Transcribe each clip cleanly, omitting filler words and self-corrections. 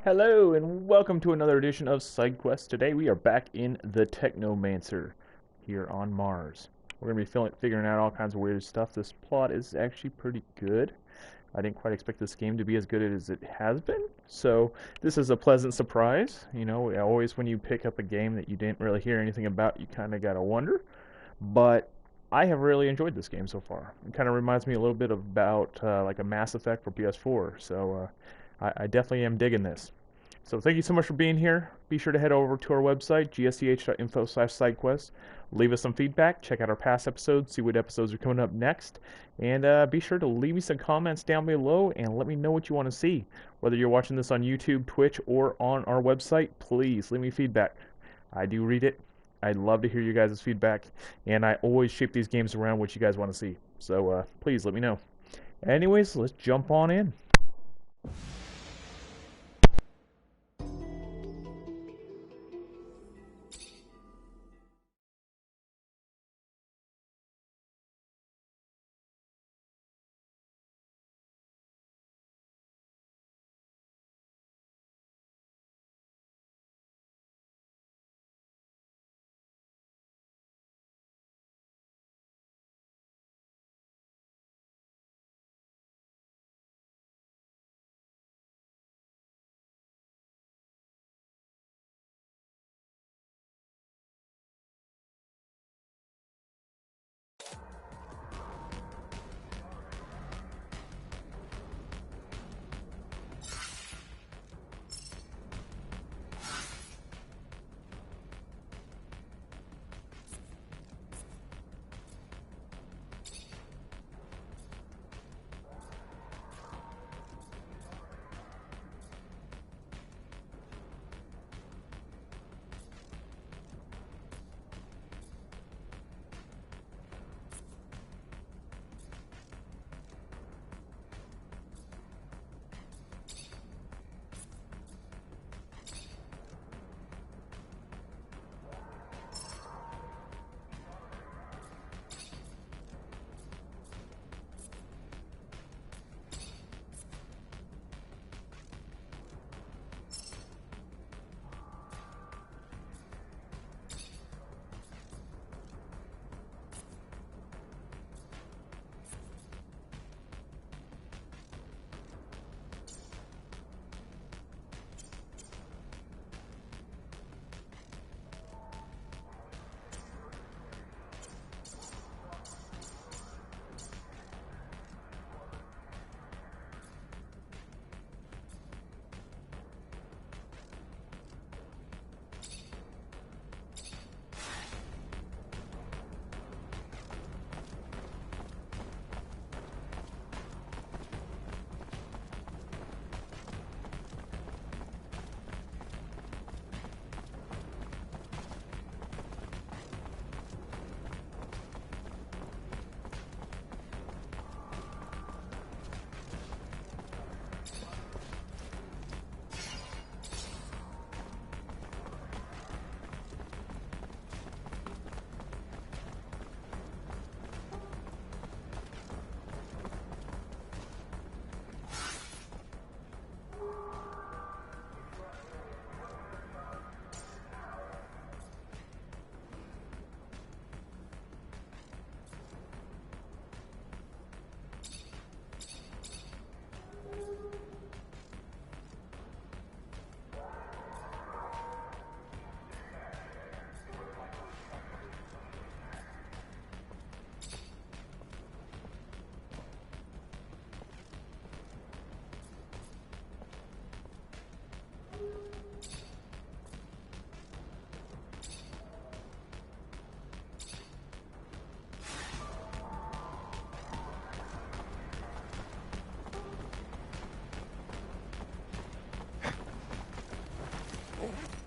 Hello and welcome to another edition of SideQuest. Today we are back in the Technomancer here on Mars. We're going to be figuring out all kinds of weird stuff. This plot is actually pretty good. I didn't quite expect this game to be as good as it has been, so this is a pleasant surprise. You know, always when you pick up a game that you didn't really hear anything about, you kind of got to wonder. But I have really enjoyed this game so far. It kind of reminds me a little bit about like a Mass Effect for PS4, so I definitely am digging this. So thank you so much for being here. Be sure to head over to our website, gsch.info/sidequest. Leave us some feedback. Check out our past episodes. See what episodes are coming up next. And be sure to leave me some comments down below and let me know what you want to see. Whether you're watching this on YouTube, Twitch, or on our website, please leave me feedback. I do read it. I'd love to hear you guys' feedback. And I always shape these games around what you guys want to see. So please let me know. Anyways, let's jump on in.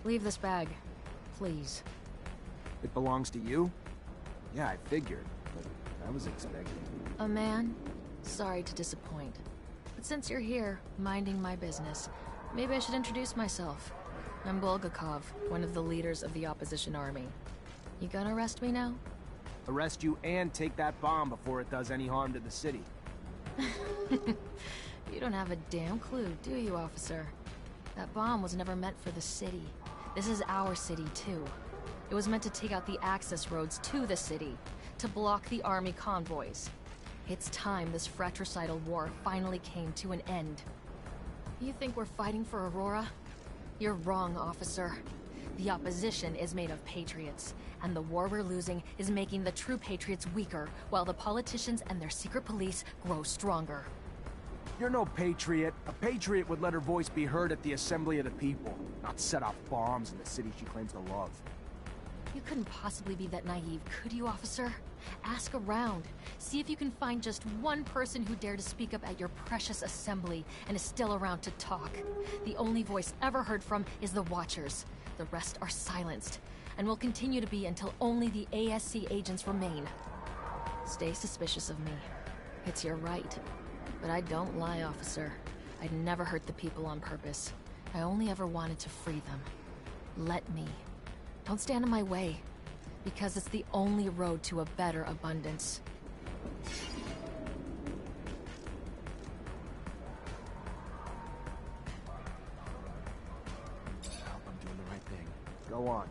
Leave this bag, please. It belongs to you? Yeah, I figured, but I was expecting. A man? Sorry to disappoint. But since you're here, minding my business, maybe I should introduce myself. I'm Bulgakov, one of the leaders of the opposition army. You gonna arrest me now? Arrest you and take that bomb before it does any harm to the city. You don't have a damn clue, do you, officer? That bomb was never meant for the city. This is our city, too. It was meant to take out the access roads to the city, to block the army convoys. It's time this fratricidal war finally came to an end. You think we're fighting for Aurora? You're wrong, officer. The opposition is made of patriots, and the war we're losing is making the true patriots weaker, while the politicians and their secret police grow stronger. You're no patriot. A patriot would let her voice be heard at the assembly of the people, not set off bombs in the city she claims to love. You couldn't possibly be that naive, could you, officer? Ask around. See if you can find just one person who dared to speak up at your precious assembly and is still around to talk. The only voice ever heard from is the Watchers. The rest are silenced, and will continue to be until only the ASC agents remain. Stay suspicious of me. It's your right. But I don't lie, officer. I'd never hurt the people on purpose. I only ever wanted to free them. Let me. Don't stand in my way, because it's the only road to a better abundance. I hope I'm doing the right thing. Go on.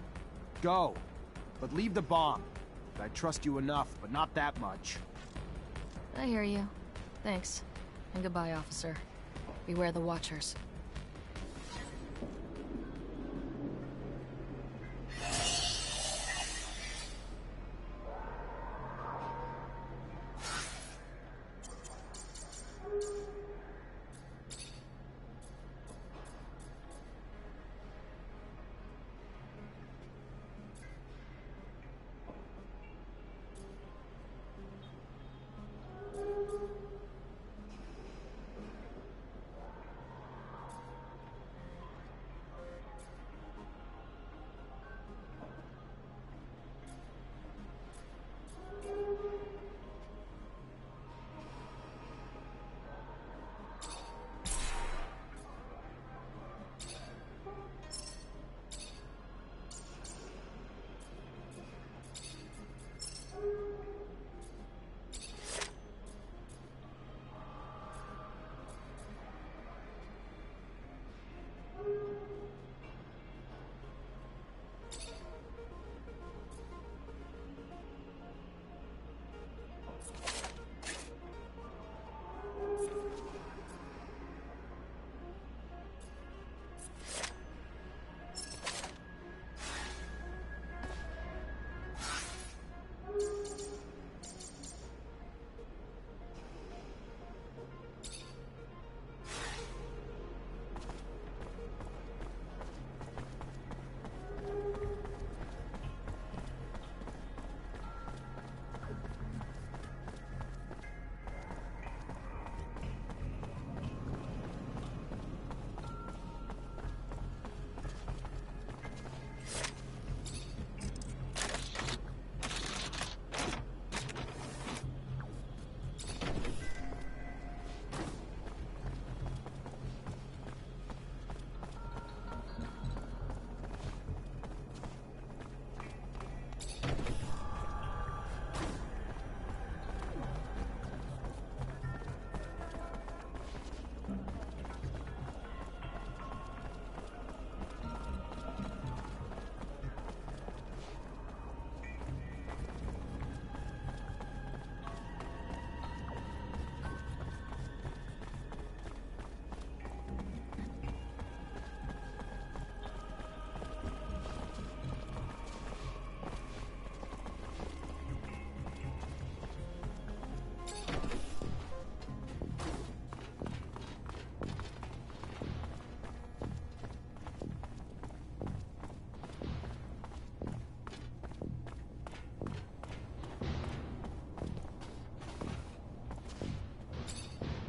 Go! But leave the bomb. I trust you enough, but not that much. I hear you. Thanks. And goodbye, officer. Beware the Watchers.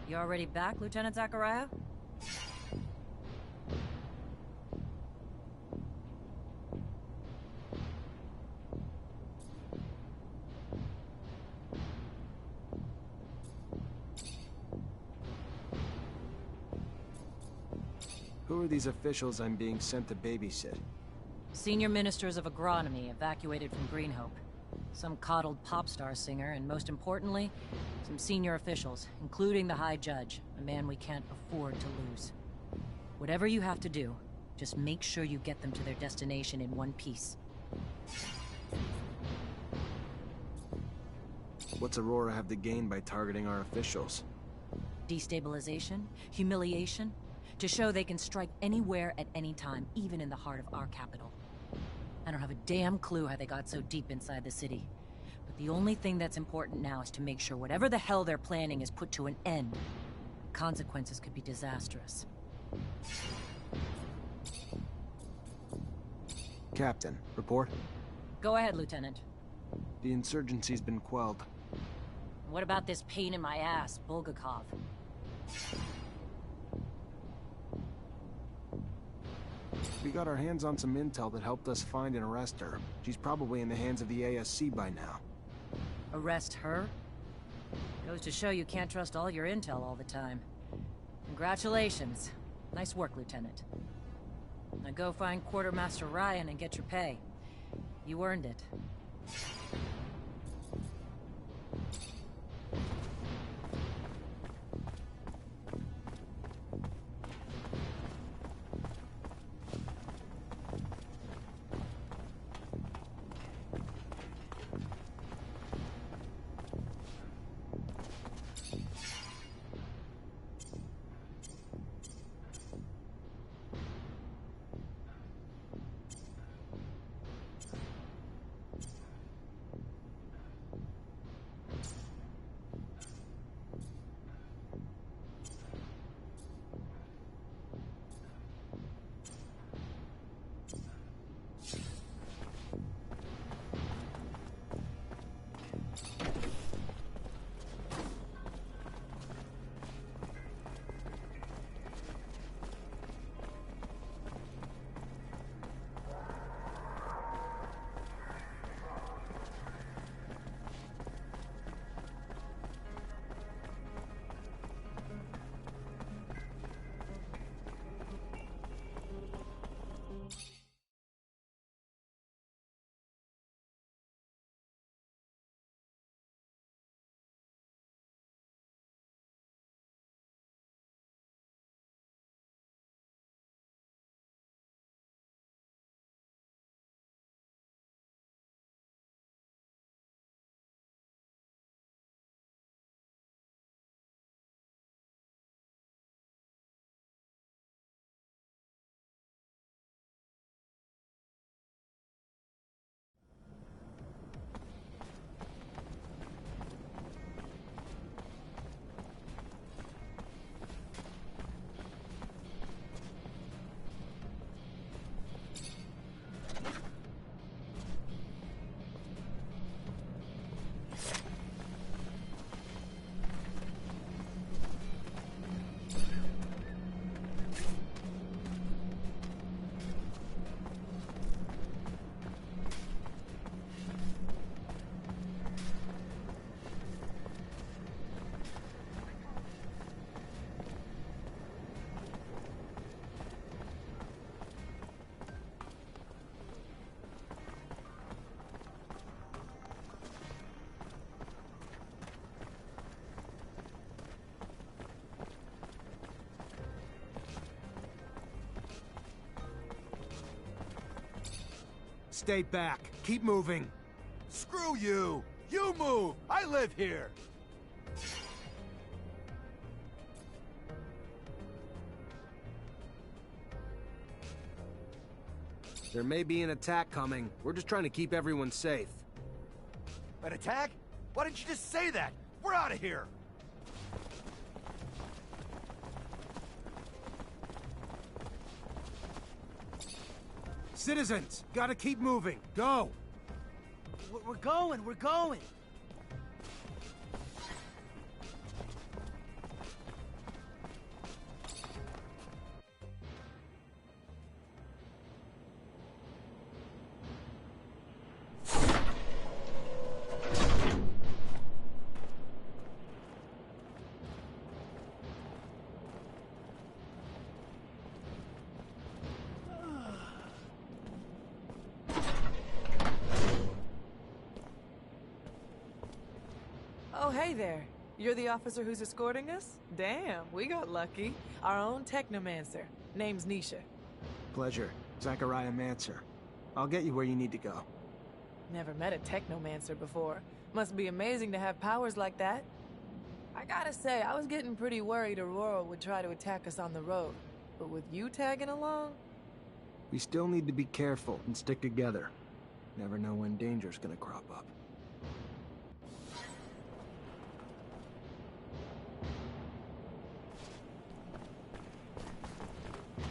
You already back, Lieutenant Zachariah? Who are these officials I'm being sent to babysit? Senior ministers of agronomy evacuated from Greenhope. Some coddled pop star singer, and most importantly, some senior officials, including the High Judge, a man we can't afford to lose. Whatever you have to do, just make sure you get them to their destination in one piece. What's Aurora have to gain by targeting our officials? Destabilization, humiliation, to show they can strike anywhere at any time, even in the heart of our capital. I don't have a damn clue how they got so deep inside the city. But the only thing that's important now is to make sure whatever the hell they're planning is put to an end. Consequences could be disastrous. Captain, report. Go ahead, Lieutenant. The insurgency's been quelled. What about this pain in my ass, Bulgakov? We got our hands on some intel that helped us find and arrest her. She's probably in the hands of the ASC by now. Arrest her? Goes to show you can't trust all your intel all the time. Congratulations. Nice work, Lieutenant. Now go find Quartermaster Ryan and get your pay. You earned it. Stay back. Keep moving. Screw you! You move! I live here! There may be an attack coming. We're just trying to keep everyone safe. An attack? Why didn't you just say that? We're out of here! Citizens, gotta keep moving. Go! We're going, we're going! Oh, hey there. You're the officer who's escorting us? Damn, we got lucky. Our own Technomancer. Name's Nisha. Pleasure. Zachariah Mancer. I'll get you where you need to go. Never met a Technomancer before. Must be amazing to have powers like that. I gotta say, I was getting pretty worried Aurora would try to attack us on the road. But with you tagging along? We still need to be careful and stick together. Never know when danger's gonna crop up.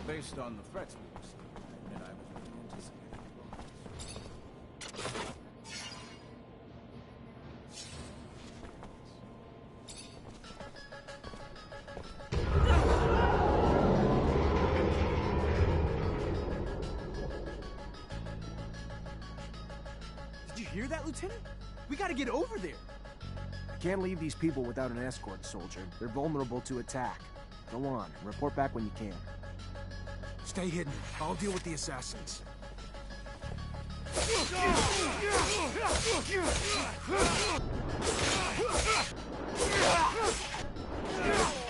Based on the threats we received, I admit I was really anticipating. Did you hear that, Lieutenant? We gotta get over there! I can't leave these people without an escort, soldier. They're vulnerable to attack. Go on, and report back when you can. Stay hidden. I'll deal with the assassins.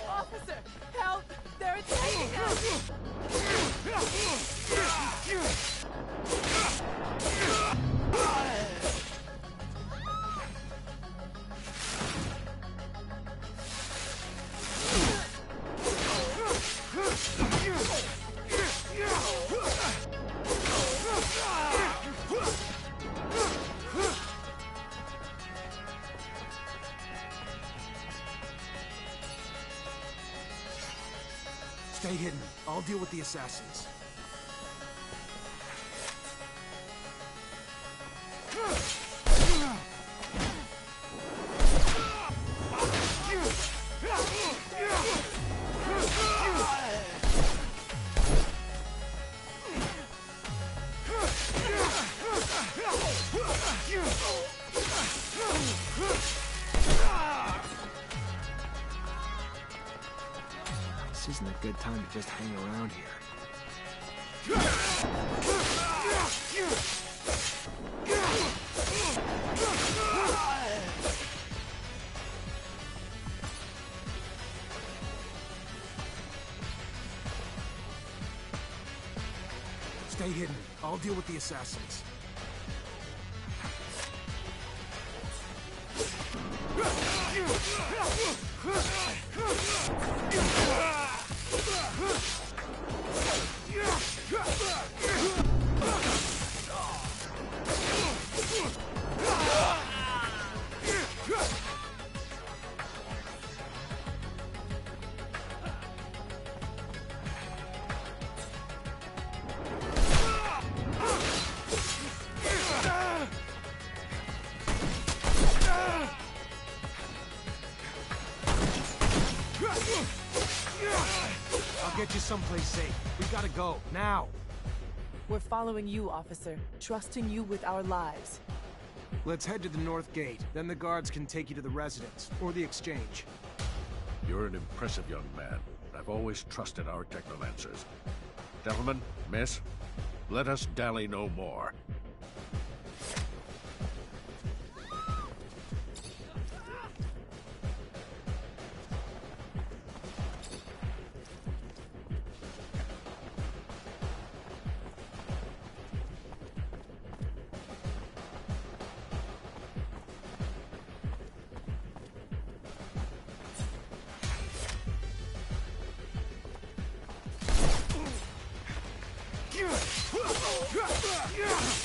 Officer! Help! They're attacking us! Stay hidden. I'll deal with the assassins. This isn't a good time to just hang around here. Stay hidden. I'll deal with the assassins. I'll get you someplace safe. We gotta go, now. We're following you, officer. Trusting you with our lives. Let's head to the north gate. Then the guards can take you to the residence, or the exchange. You're an impressive young man. I've always trusted our Technomancers. Gentlemen, miss, let us dally no more. Yeah!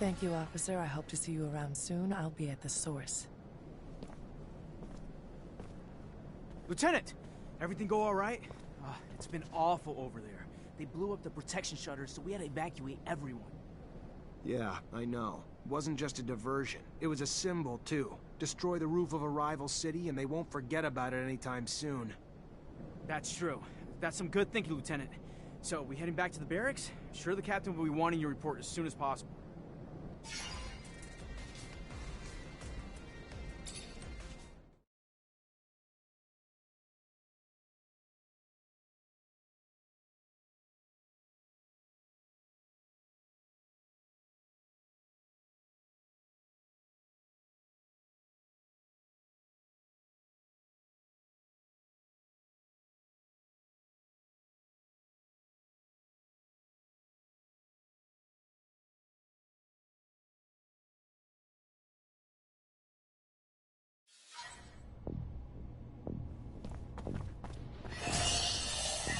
Thank you, officer. I hope to see you around soon. I'll be at the source. Lieutenant! Everything go all right? It's been awful over there. They blew up the protection shutters, so we had to evacuate everyone. Yeah, I know. It wasn't just a diversion. It was a symbol, too. Destroy the roof of a rival city, and they won't forget about it anytime soon. That's true. That's some good thinking, Lieutenant. So, we heading back to the barracks? Sure, the captain will be wanting your report as soon as possible.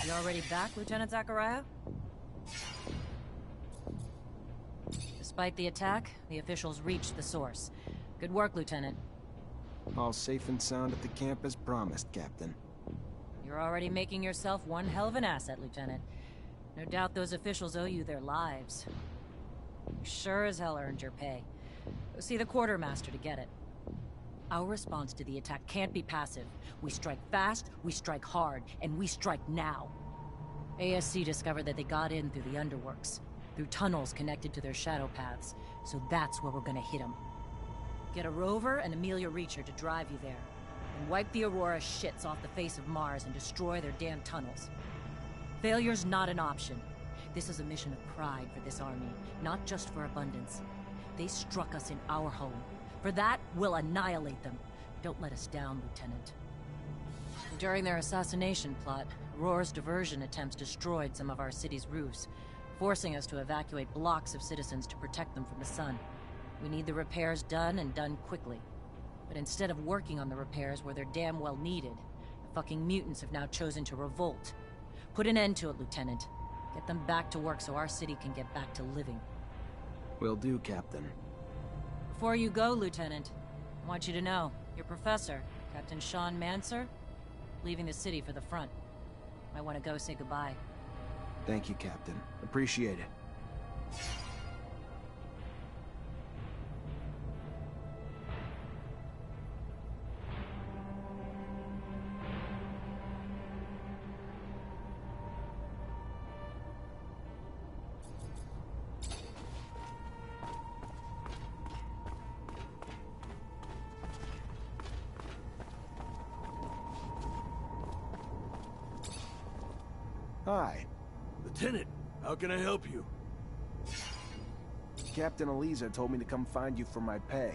You already back, Lieutenant Zachariah? Despite the attack, the officials reached the source. Good work, Lieutenant. All safe and sound at the camp as promised, Captain. You're already making yourself one hell of an asset, Lieutenant. No doubt those officials owe you their lives. You sure as hell earned your pay. Go see the quartermaster to get it. Our response to the attack can't be passive. We strike fast, we strike hard, and we strike now. ASC discovered that they got in through the underworks, through tunnels connected to their shadow paths, so that's where we're gonna hit them. Get a rover and Amelia Reacher to drive you there, and wipe the Aurora shits off the face of Mars and destroy their damn tunnels. Failure's not an option. This is a mission of pride for this army, not just for abundance. They struck us in our home. For that, we'll annihilate them. Don't let us down, Lieutenant. During their assassination plot, Aurora's diversion attempts destroyed some of our city's roofs, forcing us to evacuate blocks of citizens to protect them from the sun. We need the repairs done, and done quickly. But instead of working on the repairs where they're damn well needed, the fucking mutants have now chosen to revolt. Put an end to it, Lieutenant. Get them back to work so our city can get back to living. Will do, Captain. Before you go, Lieutenant, I want you to know, your professor, Captain Technomancer, leaving the city for the front. Might want to go say goodbye. Thank you, Captain. Appreciate it. Hi. Lieutenant, how can I help you? Captain Eliza told me to come find you for my pay.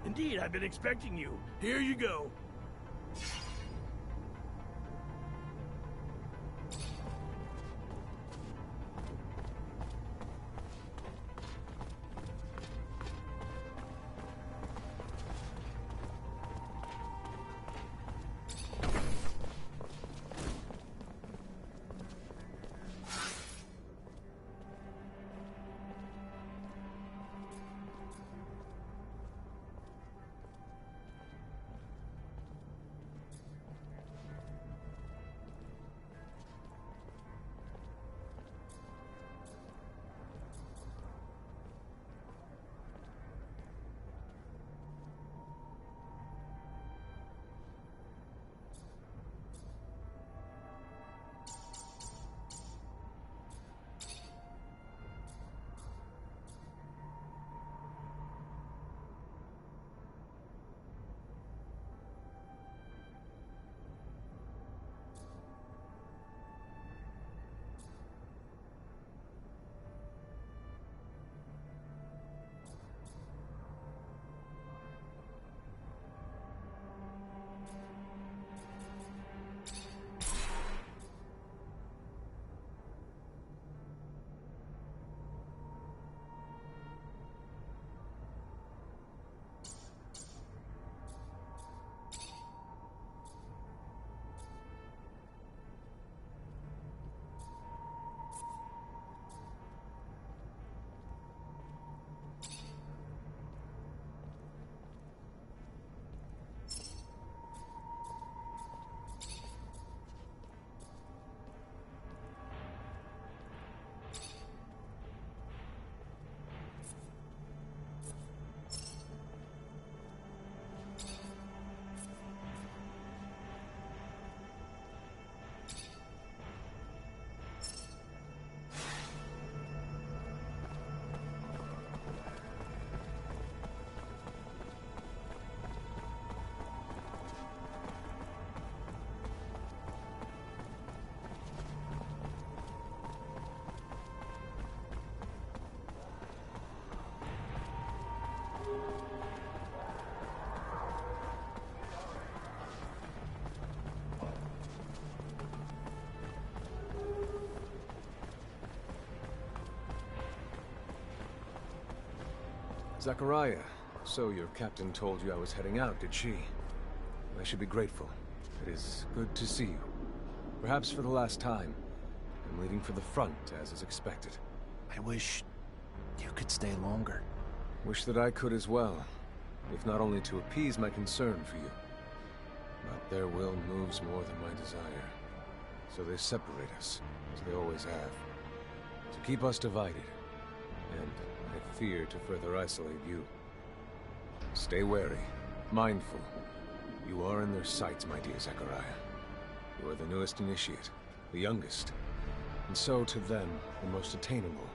Indeed, I've been expecting you. Here you go. Zachariah, so your captain told you I was heading out, did she? I should be grateful. It is good to see you. Perhaps for the last time. I'm leaving for the front, as is expected. I wish you could stay longer. Wish that I could as well, if not only to appease my concern for you. But their will moves more than my desire. So they separate us, as they always have. To keep us divided. And I fear to further isolate you. Stay wary, mindful. You are in their sights, my dear Zachariah. You are the newest initiate, the youngest. And so, to them, the most attainable.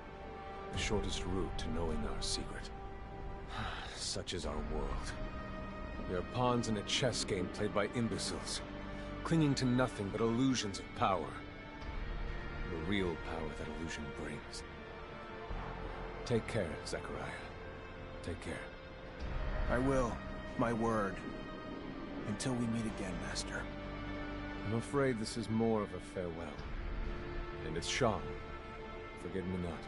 The shortest route to knowing our secret. Such is our world. We are pawns in a chess game played by imbeciles, clinging to nothing but illusions of power. The real power that illusion brings. Take care, Zachariah. Take care. I will. My word. Until we meet again, Master. I'm afraid this is more of a farewell. And it's Sean. Forgive me not.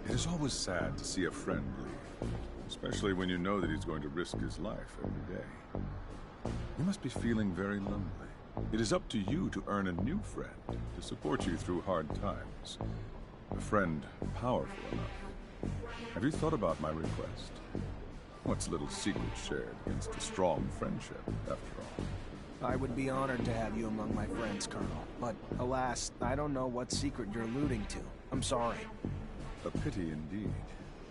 It is always sad to see a friend leave, especially when you know that he's going to risk his life every day. You must be feeling very lonely. It is up to you to earn a new friend to support you through hard times. A friend powerful enough. Have you thought about my request? What's little secret shared against a strong friendship, after all? I would be honored to have you among my friends, Colonel. But, alas, I don't know what secret you're alluding to. I'm sorry. A pity indeed,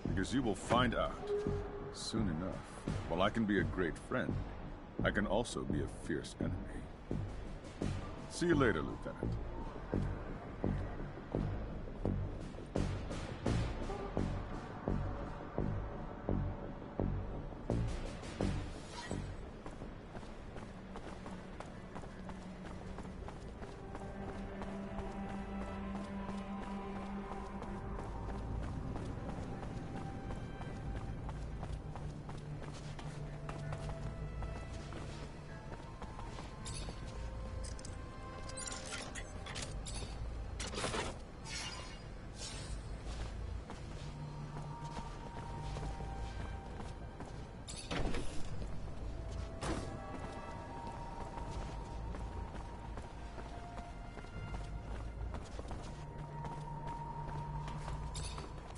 because you will find out soon enough. While I can be a great friend, I can also be a fierce enemy. See you later, Lieutenant.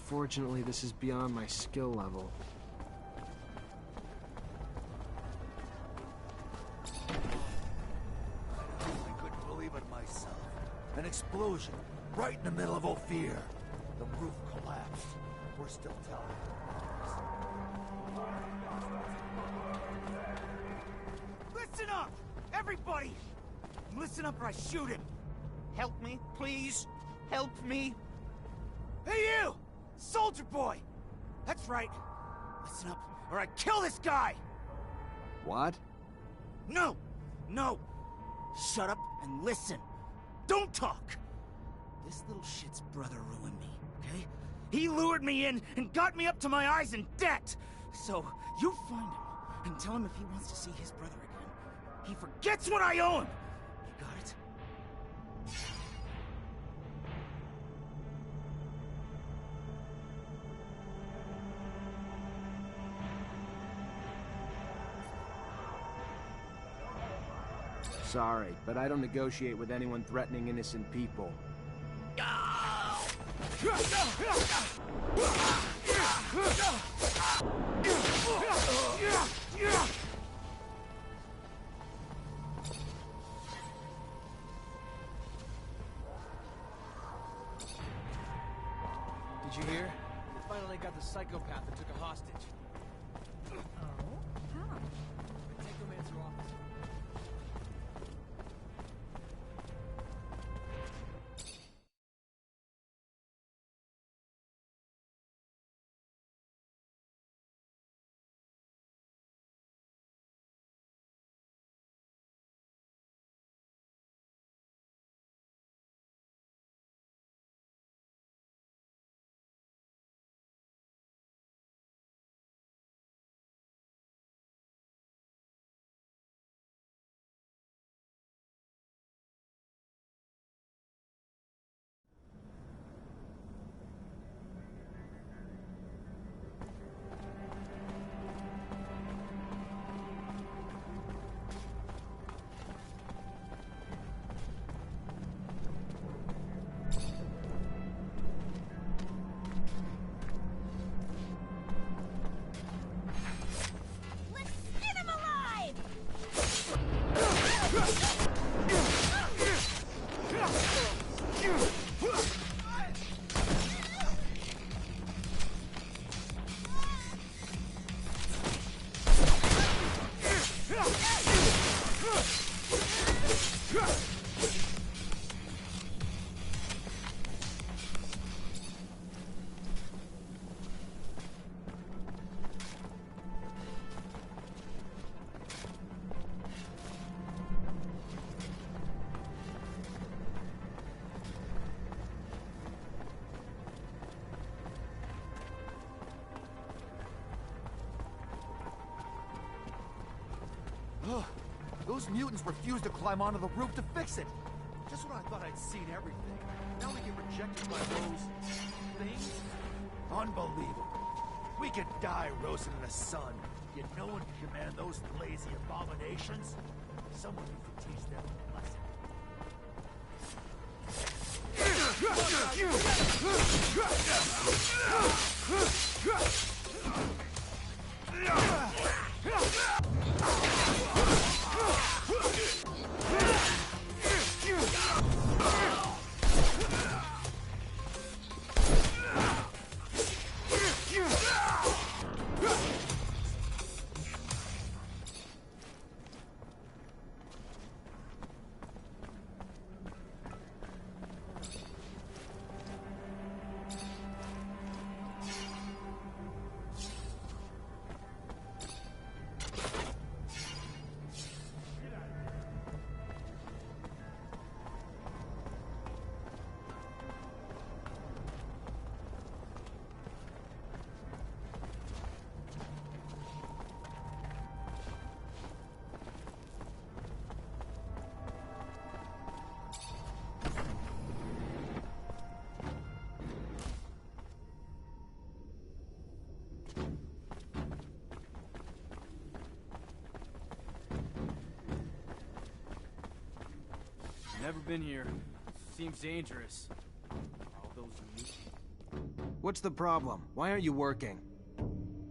Fortunately, this is beyond my skill level. I couldn't believe it myself. An explosion right in the middle of Ophir. The roof collapsed. We're still telling. Listen up! Everybody! Listen up or I shoot him! Help me, please! Help me! Hey you! Soldier boy! That's right! Listen up or I kill this guy! What? No! No! Shut up and listen! Don't talk! This little shit's brother ruined me, okay? He lured me in and got me up to my eyes in debt! So, you find him and tell him if he wants to see his brother again, he forgets what I owe him! You got it? Sorry, but I don't negotiate with anyone threatening innocent people. Did you hear? We finally got the psychopath that took a hostage. Oh? How? The Technomancer officer. Those mutants refused to climb onto the roof to fix it. Just when I thought I'd seen everything. Now we get rejected by those things? Unbelievable. We could die roasting in the sun, yet no one can command those lazy abominations. Someone needs to teach them a lesson. Never been here. Seems dangerous. All those mutants. What's the problem? Why aren't you working?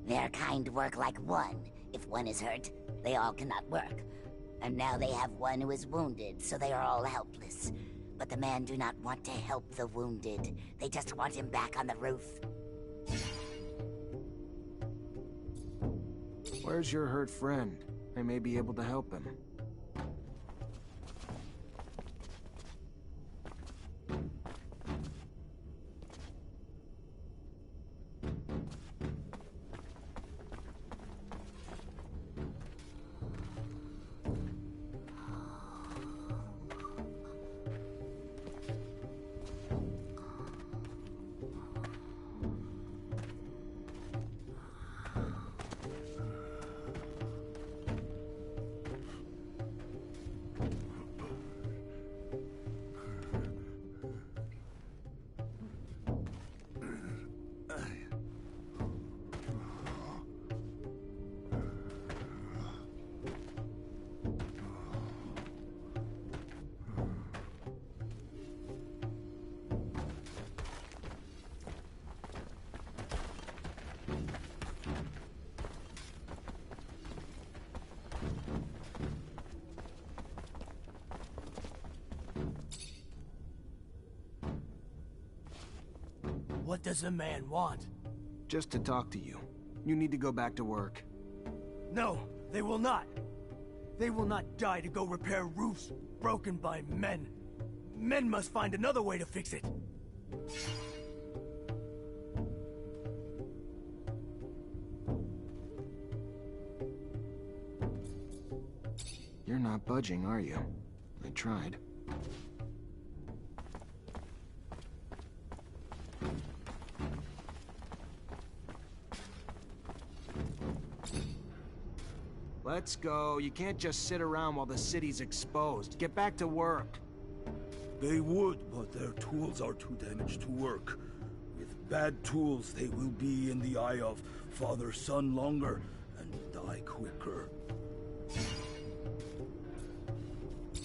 Their kind work like one. If one is hurt, they all cannot work. And now they have one who is wounded, so they are all helpless. But the men do not want to help the wounded. They just want him back on the roof. Where's your hurt friend? I may be able to help him. What does the man want? Just to talk to you. You need to go back to work. No, they will not. They will not die to go repair roofs broken by men. Men must find another way to fix it. You're not budging, are you? I tried. Let's go. You can't just sit around while the city's exposed. Get back to work. They would, but their tools are too damaged to work. With bad tools, they will be in the eye of father-son longer and die quicker.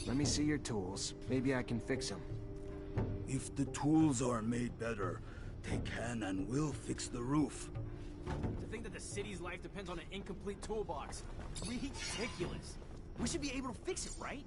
Let me see your tools. Maybe I can fix them. If the tools are made better, they can and will fix the roof. To think that the city's life depends on an incomplete toolbox. Ridiculous. We should be able to fix it, right?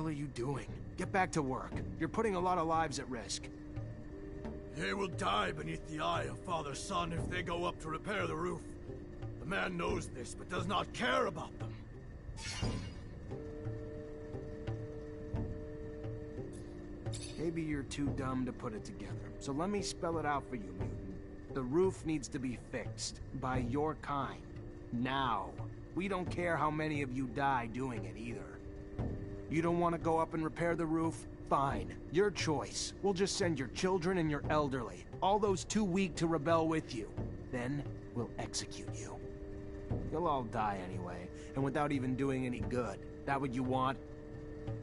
are you doing? Get back to work. You're putting a lot of lives at risk. They will die beneath the eye of Father Son if they go up to repair the roof. The man knows this, but does not care about them. Maybe you're too dumb to put it together. So let me spell it out for you, mutant. The roof needs to be fixed. By your kind. Now. We don't care how many of you die doing it either. You don't want to go up and repair the roof? Fine. Your choice. We'll just send your children and your elderly. All those too weak to rebel with you. Then, we'll execute you. You'll all die anyway, and without even doing any good. That what you want?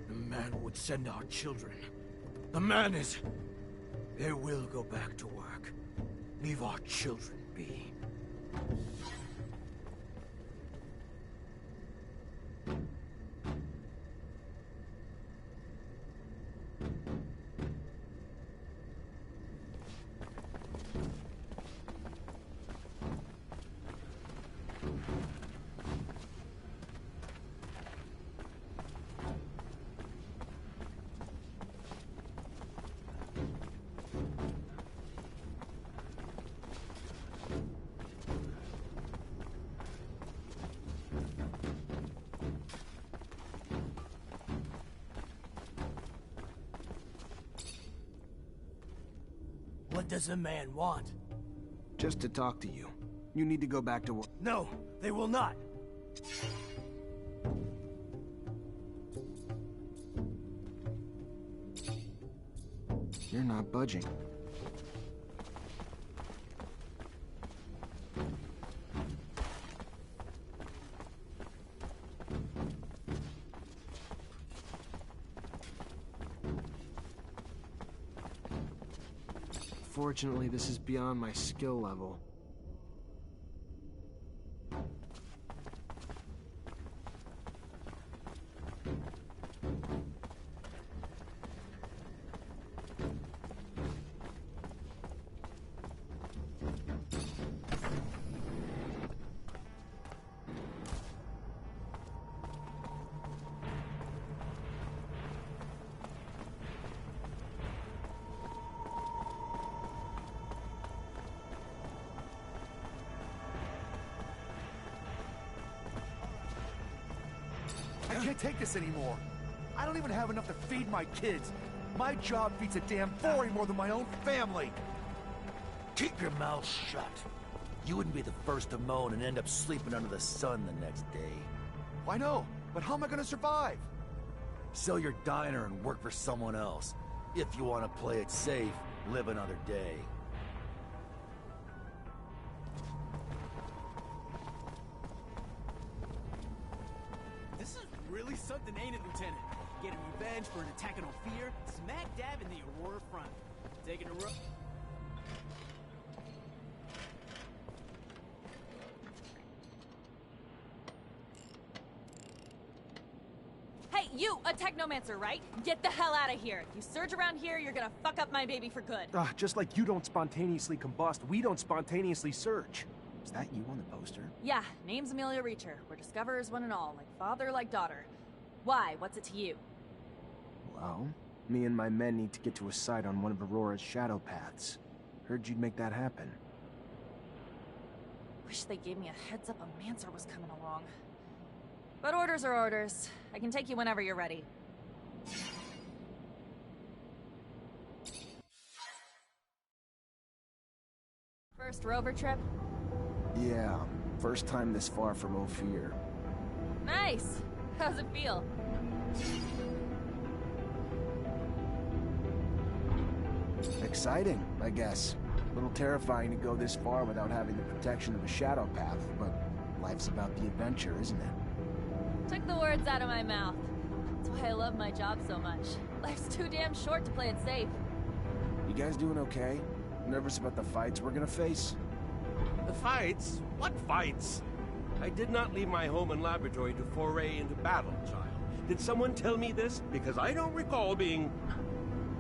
The man would send our children. The man is... They will go back to work. Leave our children be. What does a man want? Just to talk to you. You need to go back to work. No, they will not. You're not budging. Fortunately, this is beyond my skill level. I can't take this anymore. I don't even have enough to feed my kids. My job feeds a damn boy more than my own family. Keep your mouth shut. You wouldn't be the first to moan and end up sleeping under the sun the next day. I know, but how am I gonna survive? Sell your diner and work for someone else. If you want to play it safe, live another day. This is really something, ain't it, Lieutenant? Getting revenge for an attack on Ophir, smack dab in the Aurora front. Taking a road. Hey, you, a Technomancer, right? Get the hell out of here. You surge around here, you're gonna fuck up my baby for good. Just like you don't spontaneously combust, we don't spontaneously surge. Is that you on the poster? Yeah, name's Amelia Reacher. We're discoverers one and all, like father, like daughter. Why? What's it to you? Well, me and my men need to get to a site on one of Aurora's shadow paths. Heard you'd make that happen. Wish they gave me a heads up a Mancer was coming along. But orders are orders. I can take you whenever you're ready. First rover trip? Yeah, first time this far from Ophir. Nice! How's it feel? Exciting, I guess. A little terrifying to go this far without having the protection of a shadow path, but life's about the adventure, isn't it? Took the words out of my mouth. That's why I love my job so much. Life's too damn short to play it safe. You guys doing okay? Nervous about the fights we're gonna face? The fights? What fights? I did not leave my home and laboratory to foray into battle, child. Did someone tell me this? Because I don't recall being...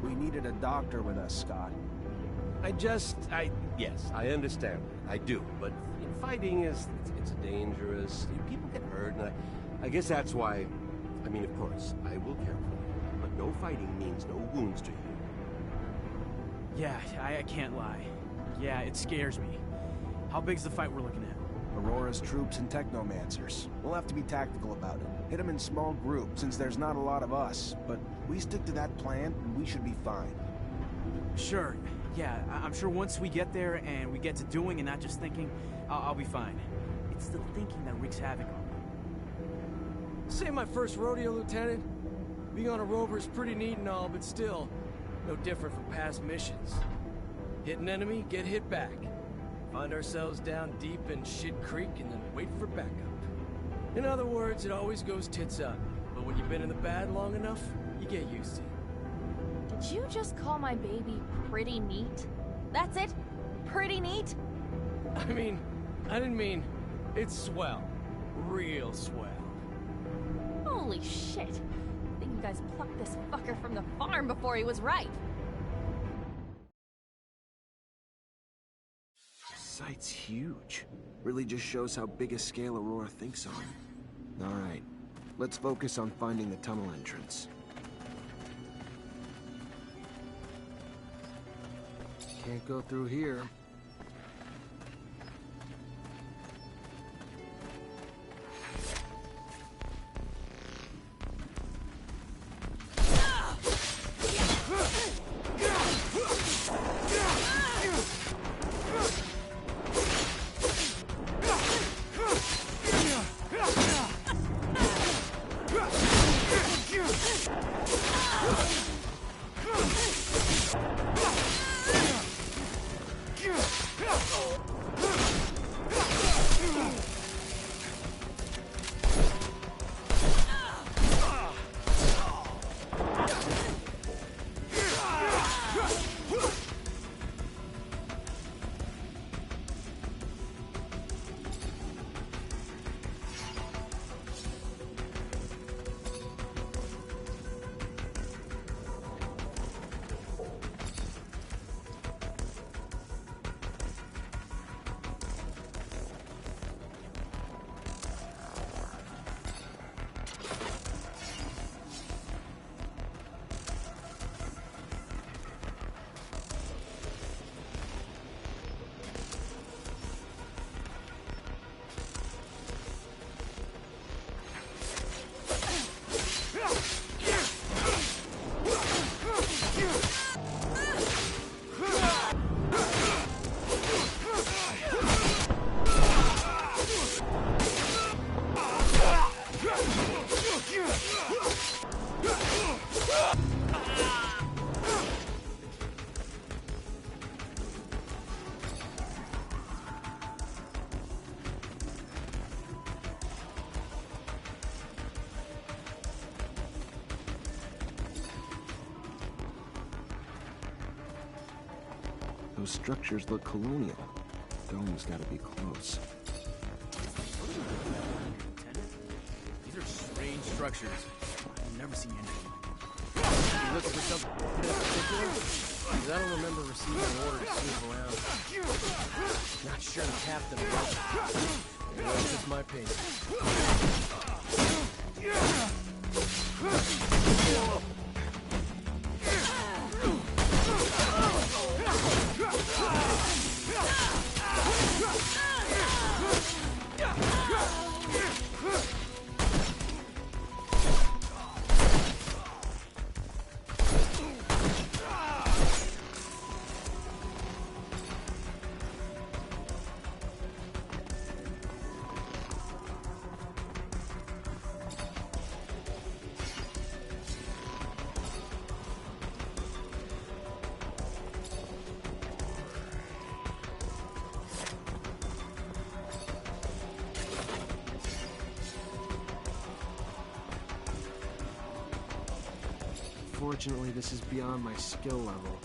We needed a doctor with us, Scott. Yes, I understand. I do. But fighting it's dangerous. People get hurt, and I guess that's why... I mean, of course, I will care for you. No fighting means no wounds to you. Yeah, I can't lie. Yeah, it scares me. How big's the fight we're looking at? Aurora's troops and Technomancers. We'll have to be tactical about it. Hit them in small groups, since there's not a lot of us. But we stick to that plan, and we should be fine. Sure. Yeah, I'm sure once we get there and we get to doing and not just thinking, I'll be fine. It's the thinking that wreaks havoc on me. This ain't my first rodeo, Lieutenant. Being on a rover is pretty neat and all, but still, no different from past missions. Hit an enemy, get hit back. Find ourselves down deep in Shit Creek and then wait for backup. In other words, it always goes tits up. But when you've been in the bad long enough, you get used to it. Did you just call my baby pretty neat? That's it? Pretty neat? I mean, I didn't mean... It's swell. Real swell. Holy shit. I think you guys plucked this fucker from the farm before he was ripe. This site's huge. Really just shows how big a scale Aurora thinks on. Alright, let's focus on finding the tunnel entrance. Can't go through here. Those structures look colonial. Dome's gotta be close. These are strange structures. I've never seen anything. You looking for something in particular? Because I don't remember receiving an order to snoop around. Not sure the captain was. That's just my opinion. Unfortunately, this is beyond my skill level.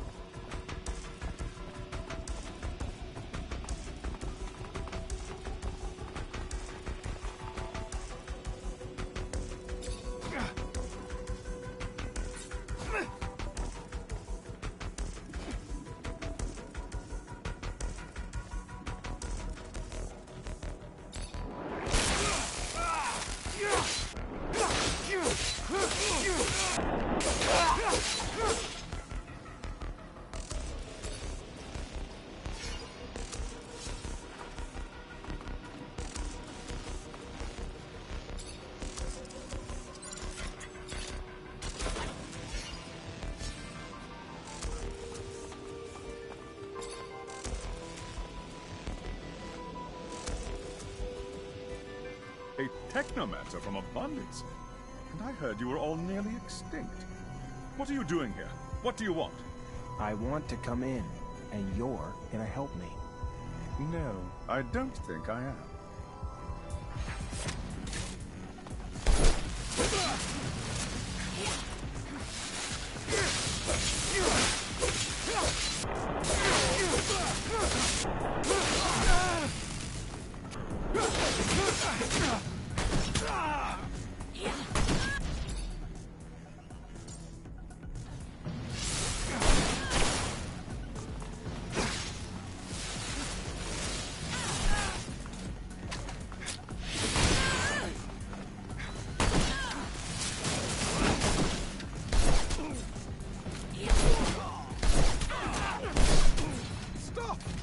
Ah! A Technomancer from Abundance. And I heard you were all nearly extinct. What are you doing here? What do you want? I want to come in, and you're gonna help me. No, I don't think I am.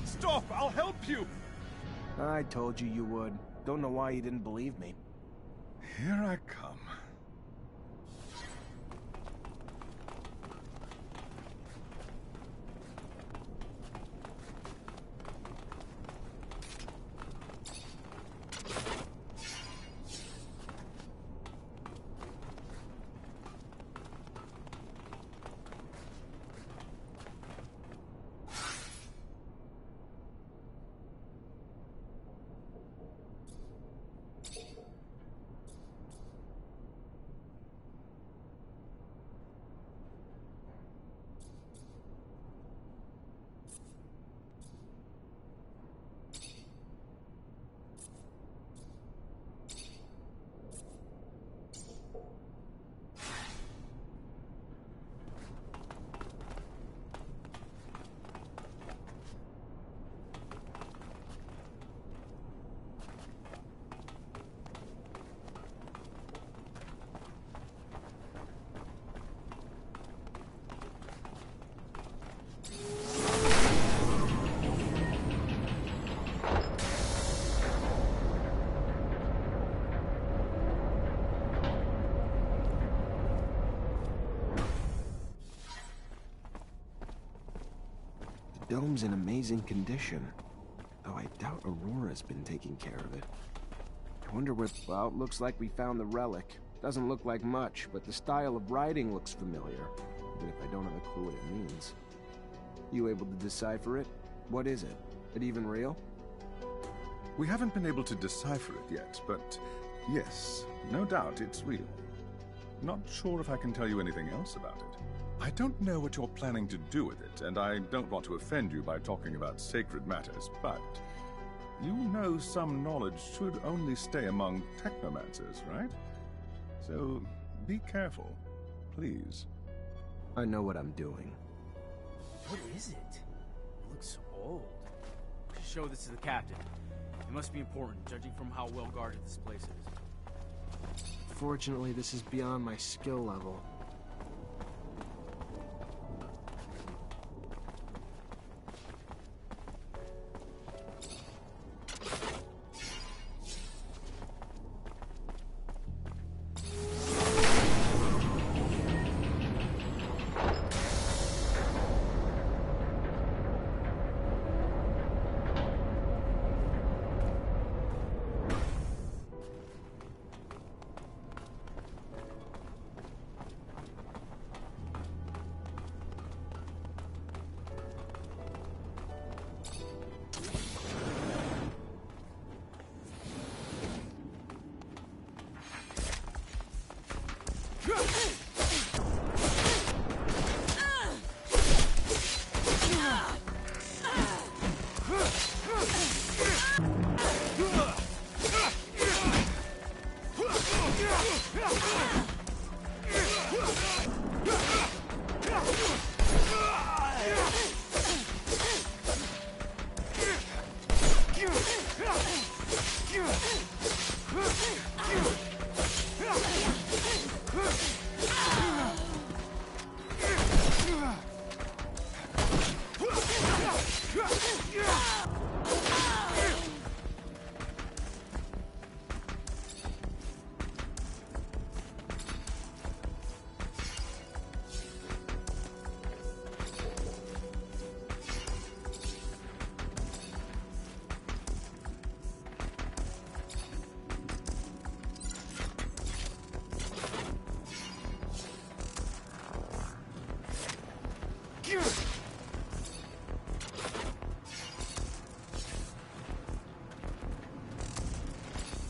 Stop! I'll help you! I told you would. Don't know why you didn't believe me. Here I come. The dome's in amazing condition, though I doubt Aurora's been taking care of it. I wonder where... Well, it looks like we found the relic. Doesn't look like much, but the style of writing looks familiar, even if I don't have a clue what it means. You able to decipher it? What is it? It even real? We haven't been able to decipher it yet, but yes, no doubt it's real. Not sure if I can tell you anything else about it. I don't know what you're planning to do with it, and I don't want to offend you by talking about sacred matters, but you know some knowledge should only stay among Technomancers, right? So be careful, please. I know what I'm doing. What is it? It looks old. We should show this to the captain. It must be important, judging from how well guarded this place is. Fortunately, this is beyond my skill level.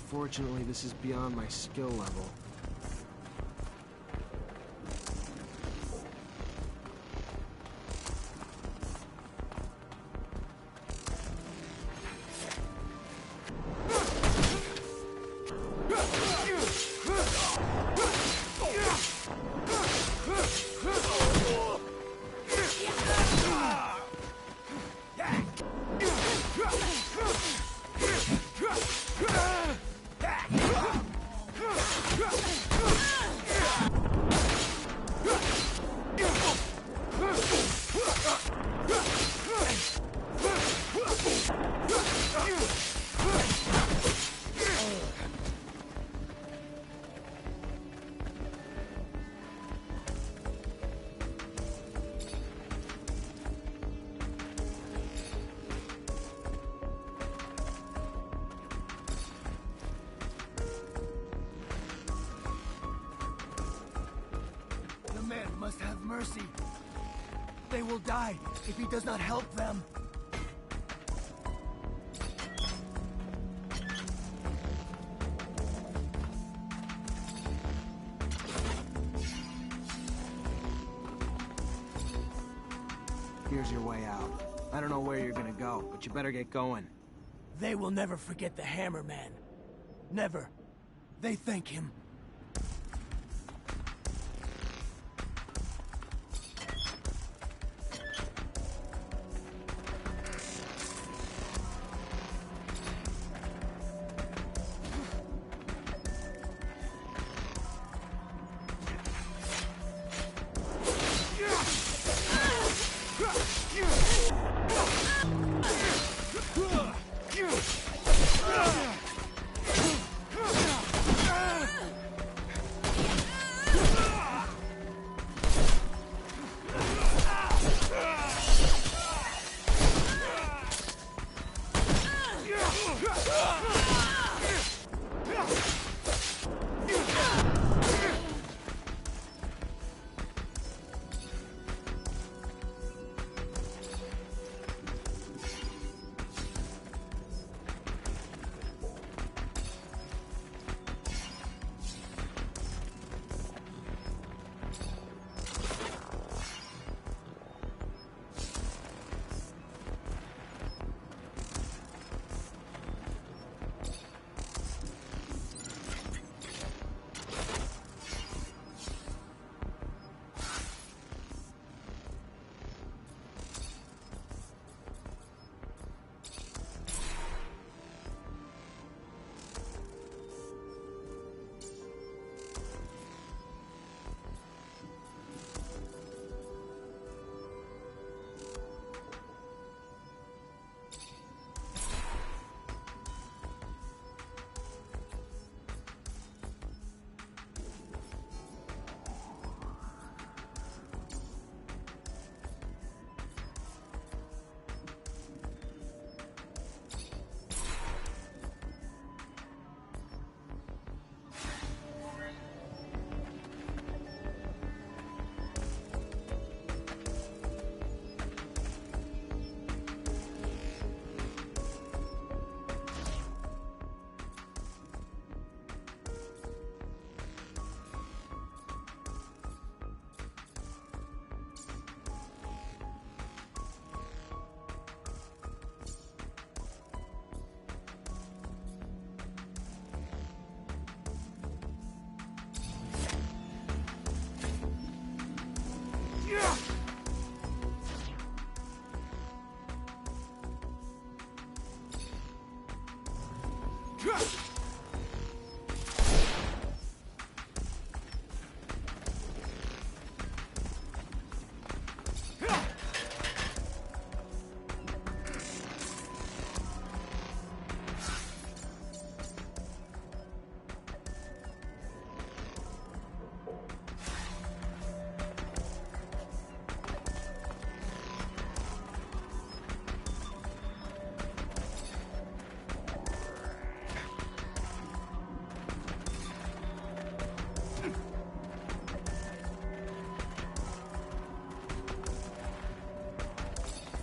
Fortunately, this is beyond my skill level. The man must have mercy. They will die if he does not help them. Here's your way out. I don't know where you're gonna go, but you better get going. They will never forget the Hammer Man. Never. They thank him.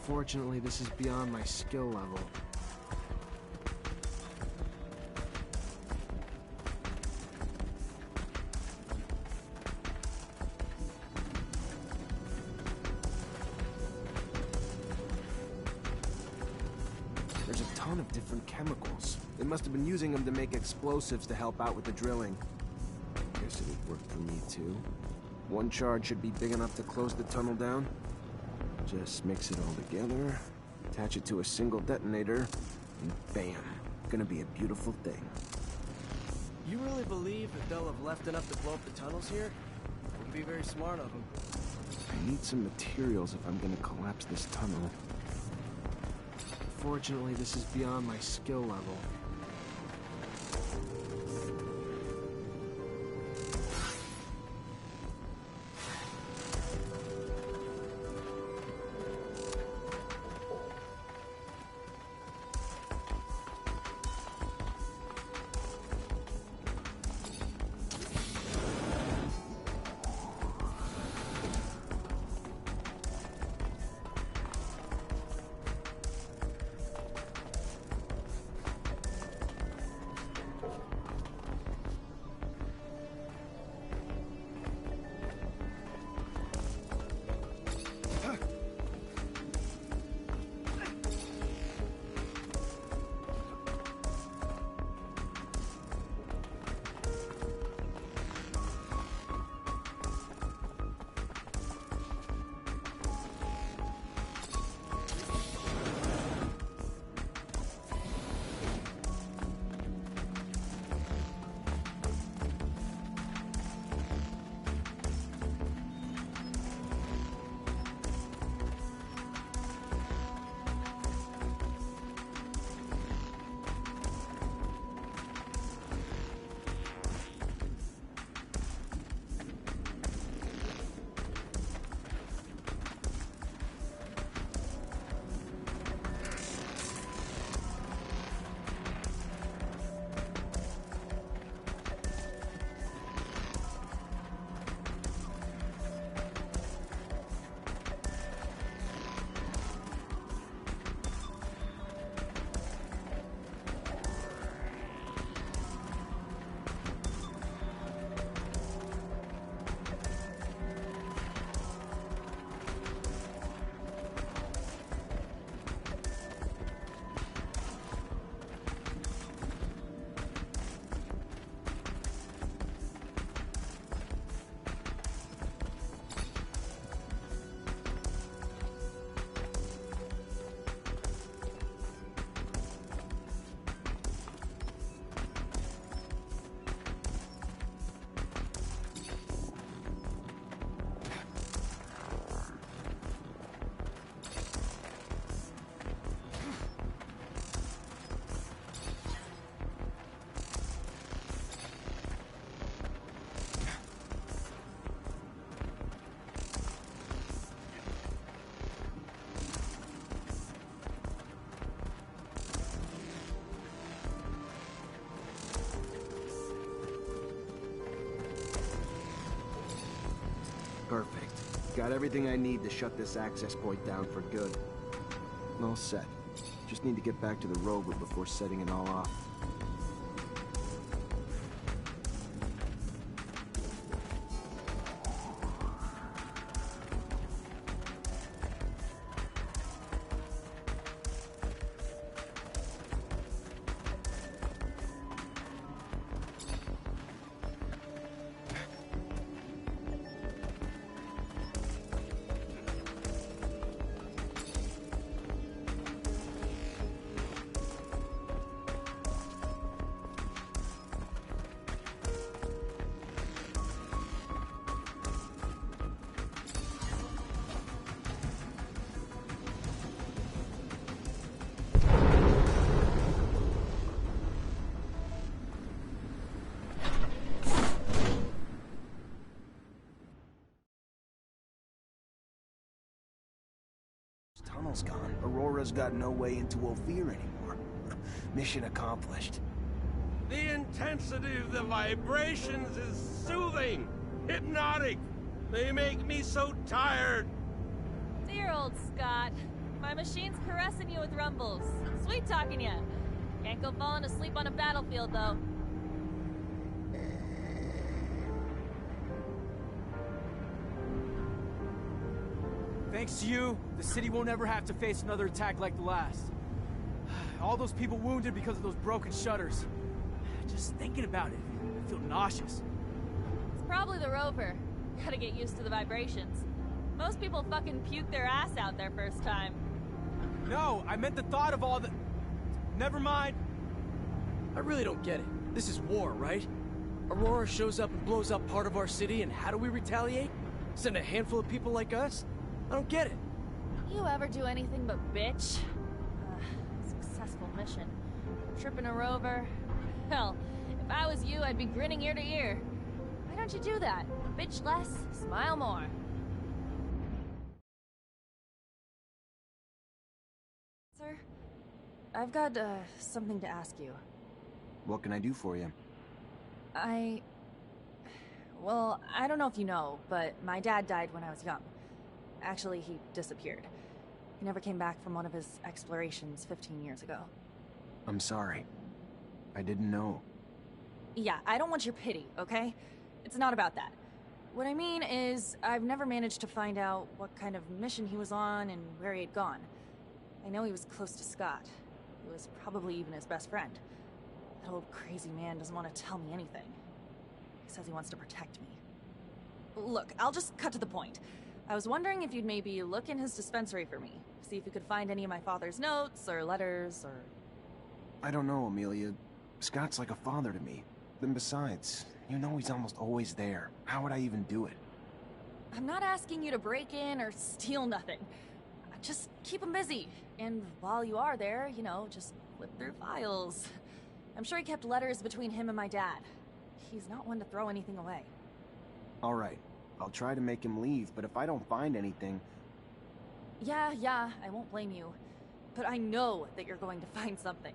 Unfortunately, this is beyond my skill level. There's a ton of different chemicals. They must have been using them to make explosives to help out with the drilling. Guess it would work for me too. One charge should be big enough to close the tunnel down. Just mix it all together, attach it to a single detonator, and bam. Gonna be a beautiful thing. You really believe that they'll have left enough to blow up the tunnels here? Wouldn't be very smart of them. I need some materials if I'm gonna collapse this tunnel. Fortunately, this is beyond my skill level. Perfect. Got everything I need to shut this access point down for good. All set. Just need to get back to the rover before setting it all off. Tunnel's gone. Aurora's got no way into Ophir anymore. Mission accomplished. The intensity of the vibrations is soothing, hypnotic. They make me so tired. Dear old Scott. My machine's caressing you with rumbles. Sweet talking ya. Can't go falling asleep on a battlefield, though. Thanks to you, the city won't ever have to face another attack like the last. All those people wounded because of those broken shutters. Just thinking about it, I feel nauseous. It's probably the rover. Gotta get used to the vibrations. Most people fucking puke their ass out their first time. No, I meant the thought of all the... Never mind. I really don't get it. This is war, right? Aurora shows up and blows up part of our city, and how do we retaliate? Send a handful of people like us? I don't get it. You ever do anything but bitch? Successful mission. Tripping a rover. Hell, if I was you, I'd be grinning ear to ear. Why don't you do that? Bitch less, smile more. Sir, I've got, something to ask you. What can I do for you? Well, I don't know if you know, but my dad died when I was young. Actually, he disappeared. He never came back from one of his explorations 15 years ago. I'm sorry. I didn't know. Yeah, I don't want your pity, okay? It's not about that. What I mean is, I've never managed to find out what kind of mission he was on and where he had gone. I know he was close to Scott, who was probably even his best friend. That old crazy man doesn't want to tell me anything. He says he wants to protect me. Look, I'll just cut to the point. I was wondering if you'd maybe look in his dispensary for me, see if you could find any of my father's notes or letters or... I don't know, Amelia. Scott's like a father to me. Then besides, you know he's almost always there. How would I even do it? I'm not asking you to break in or steal nothing. Just keep him busy. And while you are there, you know, just flip through files. I'm sure he kept letters between him and my dad. He's not one to throw anything away. All right. I'll try to make him leave, but if I don't find anything... Yeah, I won't blame you. But I know that you're going to find something.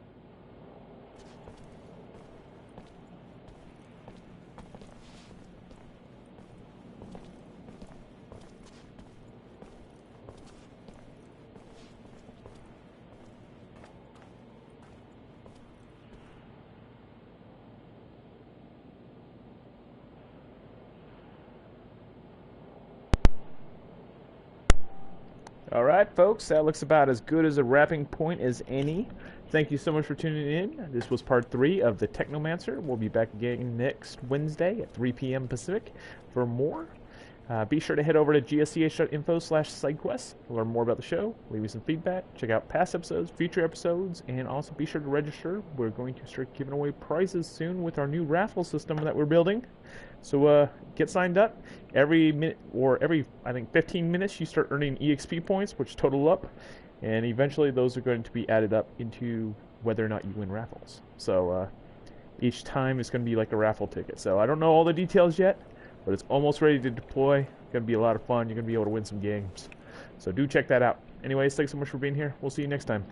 Alright, folks, that looks about as good as a wrapping point as any. Thank you so much for tuning in. This was part 3 of the Technomancer. We'll be back again next Wednesday at 3 p.m. Pacific for more. Be sure to head over to gsch.info/sidequests to learn more about the show, leave me some feedback, check out past episodes, future episodes, and also be sure to register. We're going to start giving away prizes soon with our new raffle system that we're building. So get signed up. Every minute, or every, I think, 15 minutes, you start earning EXP points, which total up, and eventually those are going to be added up into whether or not you win raffles. So each time it's going to be like a raffle ticket. So I don't know all the details yet, but it's almost ready to deploy. It's going to be a lot of fun. You're going to be able to win some games. So do check that out. Anyways, thanks so much for being here. We'll see you next time.